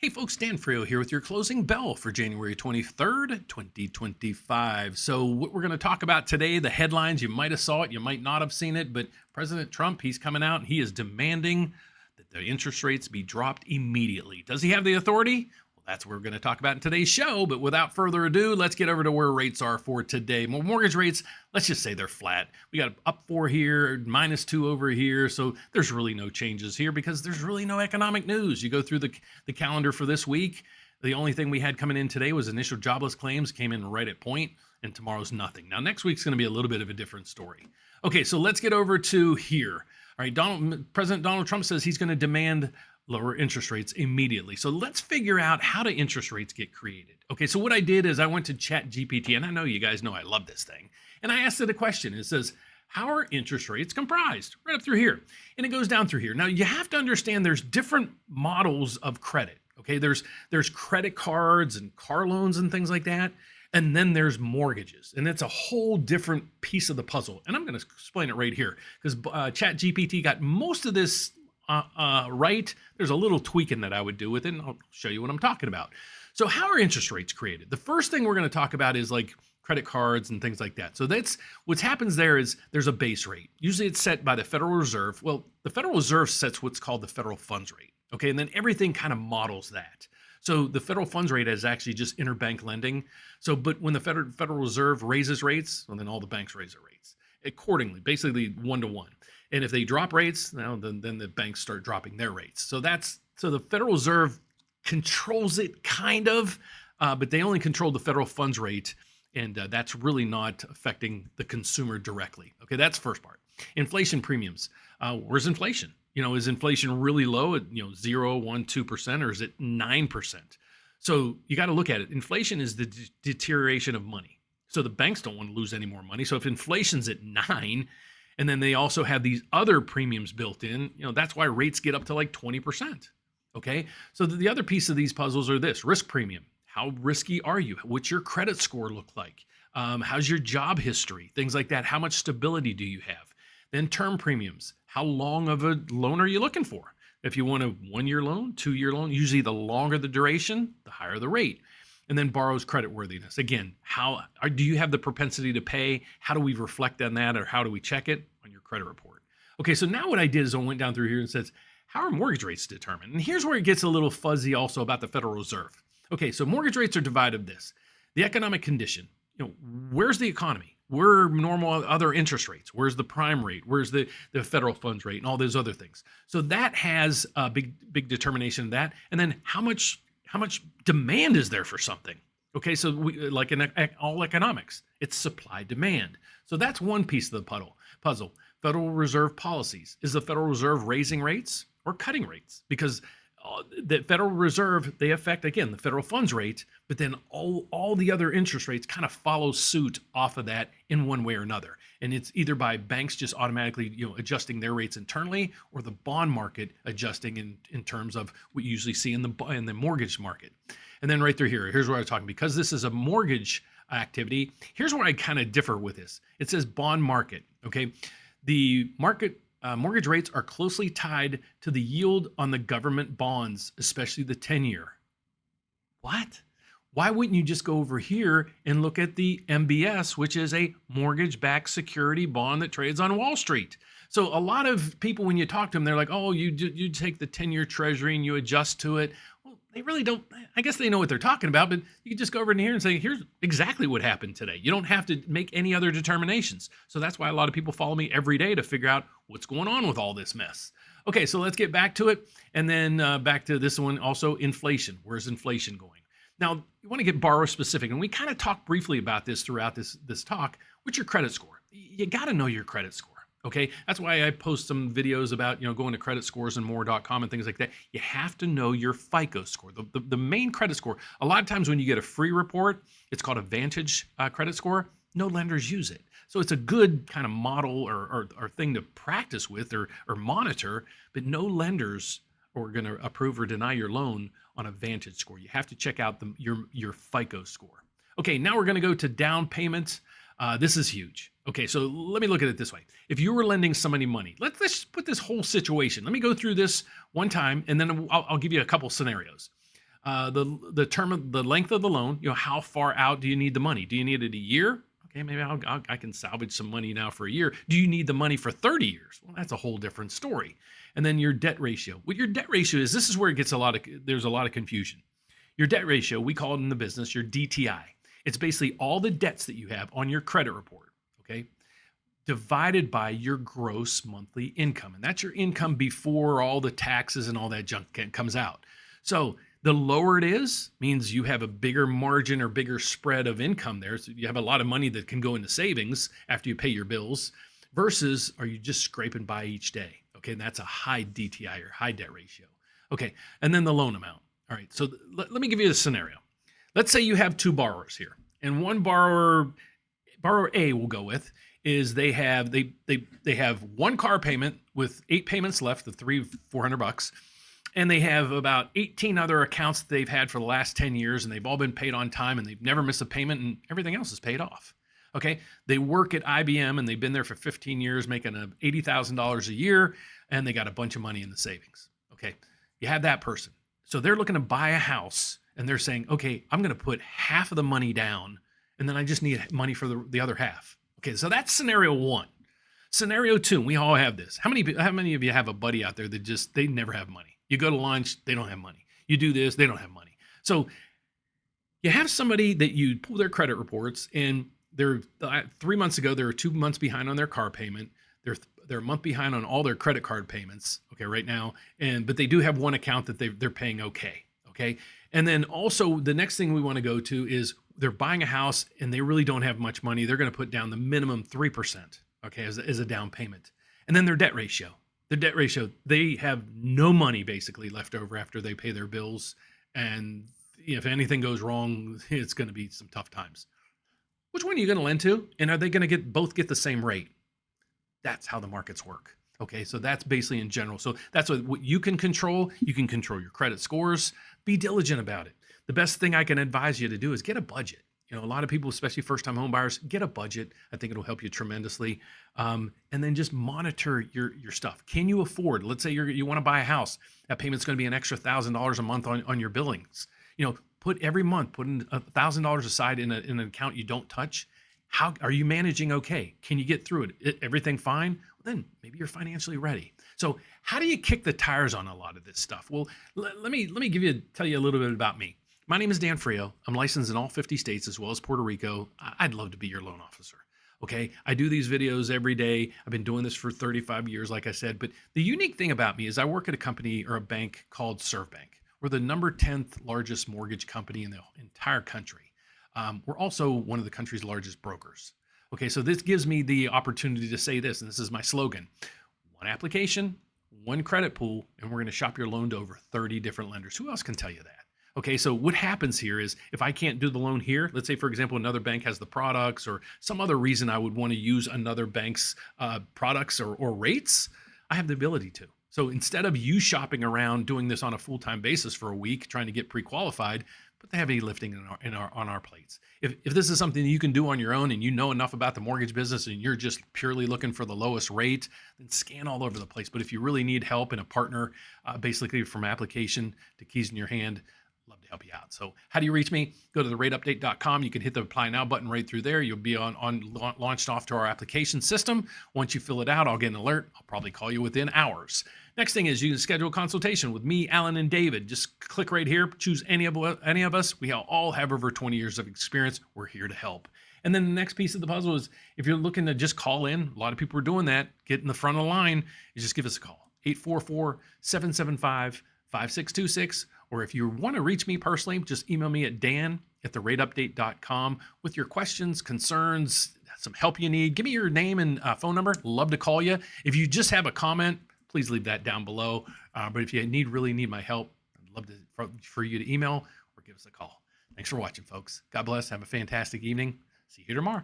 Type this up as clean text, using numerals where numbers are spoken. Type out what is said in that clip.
Hey folks, Dan Frio here with your closing bell for January 23rd, 2025. So what we're going to talk about today, the headlines, you might have saw it, you might not have seen it, but President Trump, he's coming out and he is demanding that the interest rates be dropped immediately. Does he have the authority? Well, that's what we're going to talk about in today's show, but without further ado, let's get over to where rates are for today. Mortgage rates, let's just say they're flat. We got up 4 here, -2 over here, so there's really no changes here because there's really no economic news. You go through the calendar for this week, the only thing we had coming in today was initial jobless claims came in right at point, and tomorrow's nothing. Now, next week's going to be a little bit of a different story. Okay, so let's get over to here. All right, President Donald Trump says he's going to demand lower interest rates immediately. So let's figure out how do interest rates get created. Okay, so what I did is I went to ChatGPT, and I know you guys know I love this thing, and I asked it a question. It says, how are interest rates comprised? Right up through here. And it goes down through here. Now, you have to understand there's different models of credit. Okay, there's credit cards and car loans and things like that. And then there's mortgages, and it's a whole different piece of the puzzle. And I'm going to explain it right here because ChatGPT got most of this right. There's a little tweaking that I would do with it, and I'll show you what I'm talking about. So how are interest rates created? The first thing we're going to talk about is like credit cards and things like that. So that's what happens there is there's a base rate. Usually it's set by the Federal Reserve. Well, the Federal Reserve sets what's called the federal funds rate. Okay, and then everything kind of models that. So the federal funds rate is actually just interbank lending. So, but when the Federal Reserve raises rates, well, then all the banks raise their rates accordingly, basically 1-to-1. And if they drop rates, now then the banks start dropping their rates. So the Federal Reserve controls it kind of, but they only control the federal funds rate, and that's really not affecting the consumer directly. Okay, that's the first part. Inflation premiums. Where's inflation? Is inflation really low at 0, 1, 2%, or is it 9%? So you got to look at it. Inflation is the deterioration of money. So the banks don't want to lose any more money. So if inflation's at 9, and then they also have these other premiums built in, that's why rates get up to like 20%. Okay. So the other piece of these puzzles are this: risk premium. How risky are you? What's your credit score look like? How's your job history? Things like that. How much stability do you have? Then term premiums. How long of a loan are you looking for? If you want a 1-year loan, 2-year loan, usually the longer the duration, the higher the rate. And then borrower's creditworthiness. Again, do you have the propensity to pay? How do we reflect on that, or how do we check it on your credit report? Okay, so now what I did is I went down through here and says, how are mortgage rates determined? And here's where it gets a little fuzzy also about the Federal Reserve. Okay, so mortgage rates are divided this. The economic condition. Where's the economy? Where are normal other interest rates? Where's the prime rate? Where's the federal funds rate and all those other things? So that has a big determination of that. And then how much demand is there for something? Okay, so like in all economics, it's supply demand. So that's one piece of the puzzle. Federal Reserve policies. Is the Federal Reserve raising rates or cutting rates? Because the Federal Reserve, they affect, again, the federal funds rate, but then all the other interest rates kind of follow suit off of that in one way or another. And it's either by banks just automatically adjusting their rates internally, or the bond market adjusting in terms of what you usually see in the mortgage market. And then right through here, here's where I'm talking. Because this is a mortgage activity, here's where I kind of differ with this. It says bond market, okay? The mortgage rates are closely tied to the yield on the government bonds, especially the 10-year. What? Why wouldn't you just go over here and look at the MBS, which is a mortgage-backed security bond that trades on Wall Street? So a lot of people, when you talk to them, they're like, oh, you take the 10-year Treasury and you adjust to it. Well, they really don't. I guess they know what they're talking about, but you can just go over in here and say, here's exactly what happened today. You don't have to make any other determinations. So that's why a lot of people follow me every day to figure out what's going on with all this mess. Okay, so let's get back to it. And then back to this one also, inflation. Where's inflation going? Now, you want to get borrower specific, and we kind of talked briefly about this throughout this talk. What's your credit score? You got to know your credit score. Okay, that's why I post some videos about going to creditscoresandmore.com and things like that. You have to know your FICO score, the main credit score. A lot of times when you get a free report, it's called a Vantage credit score. No lenders use it, so it's a good kind of model or thing to practice with or monitor. But no lenders are going to approve or deny your loan on a Vantage score. You have to check out your FICO score. Okay, now we're going to go to down payments. This is huge. Okay, so let me look at it this way. If you were lending somebody money, let's put this whole situation. Let me go through this one time, and then I'll give you a couple scenarios. The term of the length of the loan. How far out do you need the money? Do you need it a year? Okay, maybe I can salvage some money now for a year. Do you need the money for 30 years? Well, that's a whole different story. And then your debt ratio. What your debt ratio is, this is where it gets there's a lot of confusion. Your debt ratio, we call it in the business your DTI. It's basically all the debts that you have on your credit report, okay, divided by your gross monthly income. And that's your income before all the taxes and all that junk comes out. So the lower it is means you have a bigger margin or bigger spread of income there. So you have a lot of money that can go into savings after you pay your bills versus are you just scraping by each day? Okay, and that's a high DTI or high debt ratio. Okay, and then the loan amount. All right, so let me give you a scenario. Let's say you have two borrowers here, and one borrower A we'll go with, is they have one car payment with 8 payments left, the $400, and they have about 18 other accounts that they've had for the last 10 years, and they've all been paid on time, and they've never missed a payment, and everything else is paid off. Okay, they work at IBM, and they've been there for 15 years, making $80,000 a year, and they got a bunch of money in the savings. Okay, you have that person. So they're looking to buy a house, and they're saying, okay, I'm going to put half of the money down, and then I just need money for the other half. Okay, so that's scenario one. Scenario two, we all have this. How many of you have a buddy out there that they never have money? You go to lunch, they don't have money. You do this, they don't have money. So you have somebody that you pull their credit reports, and they're 3 months ago, they were 2 months behind on their car payment. They're a month behind on all their credit card payments, okay, right now. But they do have one account that they're paying okay. And then also the next thing we want to go to is they're buying a house and they really don't have much money. They're going to put down the minimum 3%, okay, as a down payment. And then their debt ratio. They have no money basically left over after they pay their bills. And if anything goes wrong, it's going to be some tough times. Which one are you going to lend to? And are they going to both get the same rate? That's how the markets work. Okay, so that's basically in general. So that's what you can control. You can control your credit scores. Be diligent about it. The best thing I can advise you to do is get a budget. A lot of people, especially first-time home buyers, get a budget. I think it'll help you tremendously. And then just monitor your stuff. Can you afford? Let's say you want to buy a house. That payment's going to be an extra $1,000 a month on your billings. Every month, put in $1,000 aside in an account you don't touch. How are you managing okay? Can you get through it? Everything fine? Well, then maybe you're financially ready. So how do you kick the tires on a lot of this stuff? Well, let me tell you a little bit about me. My name is Dan Frio. I'm licensed in all 50 states as well as Puerto Rico. I'd love to be your loan officer. Okay, I do these videos every day. I've been doing this for 35 years, like I said. But the unique thing about me is I work at a company or a bank called ServBank. We're the number 10th largest mortgage company in the entire country. We're also one of the country's largest brokers. Okay, so this gives me the opportunity to say this, and this is my slogan: one application, one credit pool, and we're going to shop your loan to over 30 different lenders. Who else can tell you that? Okay, so what happens here is if I can't do the loan here, let's say, for example, another bank has the products or some other reason I would want to use another bank's products or rates, I have the ability to. So instead of you shopping around doing this on a full-time basis for a week, trying to get pre-qualified, put the heavy lifting on our plates. If this is something that you can do on your own and you know enough about the mortgage business and you're just purely looking for the lowest rate, then scan all over the place. But if you really need help and a partner, basically from application to keys in your hand, love to help you out. So how do you reach me? Go to therateupdate.com. You can hit the apply now button right through there. You'll be launched off to our application system. Once you fill it out, I'll get an alert. I'll probably call you within hours. Next thing is you can schedule a consultation with me, Alan, and David. Just click right here, choose any of us. We all have over 20 years of experience. We're here to help. And then the next piece of the puzzle is if you're looking to just call in, a lot of people are doing that, get in the front of the line, you just give us a call, 844-775-5626. Or if you want to reach me personally, just email me at dan@therateupdate.com with your questions, concerns, some help you need. Give me your name and phone number. Love to call you. If you just have a comment, please leave that down below. But if you really need my help, I'd love for you to email or give us a call. Thanks for watching, folks. God bless. Have a fantastic evening. See you tomorrow.